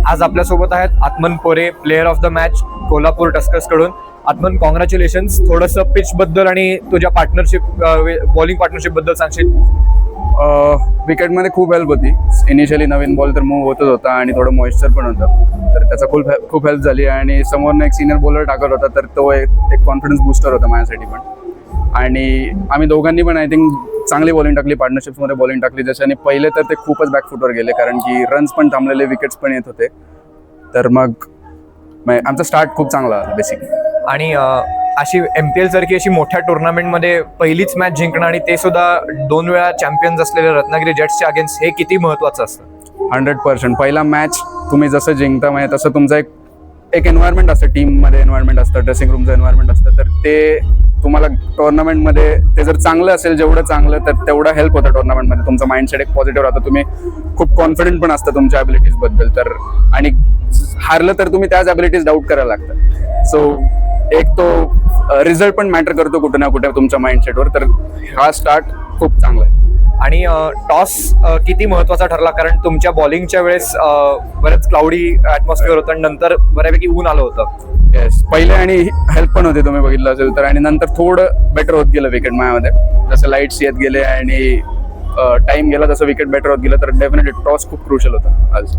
आज आपल्यासोबत आहेत आत्मन पोरे, player of the match Kolhapur Tuskers कडून. आत्मन, कॉंग्रॅच्युलेशन्स. थोडंसं पिच बद्दल आणि तुझ्या पार्टनरशिप, बॉलिंग पार्टनरशिप बद्दल सांगशील? विकेटमध्ये खूप हेल्प होती. इनिशियली नवीन बॉल तर मूव्ह होतच होता आणि थोडं मॉइश्चर पण होतं, तर त्याचा खूप हेल्प झाली. आणि समोरनं एक सिनियर बॉलर टाकत होता, तर तो एक कॉन्फिडन्स बूस्टर होता माझ्यासाठी पण. आणि आम्ही दोघांनी पण आय थिंक चांगली बॉलिंग टाकली, पार्टनरशिपमध्ये बॉलिंग टाकली. ज्याच्याने पहिले तर ते खूपच बॅकफुटवर गेले, कारण की रन्स पण थांबलेले, विकेट्स पण येत होते. तर मग आमचा स्टार्ट खूप चांगला आला बेसिकली. आणि अशी MPL सारखी अशी मोठ्या टुर्नामेंटमध्ये पहिलीच मॅच जिंकणं आणि ते सुद्धा 2 वेळा चॅम्पियन्स असलेले रत्नागिरी जेट्सच्या अगेन्स्ट, हे किती महत्त्वाचं असतं? 100%. पहिला मॅच तुम्ही जसं जिंकता म्हणजे तसं तुमचं एक एन्व्हायरमेंट असतं, टीममध्ये एन्व्हायरमेंट असतं, ड्रेसिंग रूमचं एन्व्हायरमेंट असतं. तर ते तुम्हाला टुर्नामेंटमध्ये ते जर चांगलं असेल, जेवढं चांगलं, तर तेवढं हेल्प होतं टुर्नामेंटमध्ये. तुमचा माइंडसेट एक पॉझिटिव्ह राहतं, तुम्ही खूप कॉन्फिडंट पण असतं तुमच्या ॲबिलिटीजबद्दल. तर आणि हारलं तर तुम्ही त्याच ॲबिलिटीज डाऊट करायला लागतात. सो एक तो रिझल्ट पण मॅटर करतो कुठे ना कुठे तुमच्या माइंडसेटवर. तर हा स्टार्ट खूप चांगला आहे. आणि टॉस किती महत्त्वाचा ठरला? कारण तुमच्या बॉलिंगच्या वेळेस बरंच क्लाउडी ॲटमॉस्फिअर होतं आणि नंतर बऱ्यापैकी ऊन आलं होतं. येस, पहिले आणि हेल्प पण होते, तुम्ही बघितलं असेल तर. आणि नंतर थोडं बेटर होत गेलं विकेट माझ्यामध्ये, जसं लाईट्स येत गेले आणि टाइम गेला तसं विकेट बेटर होत गेलं. तर डेफिनेटली टॉस खूप क्रुशियल होता आज.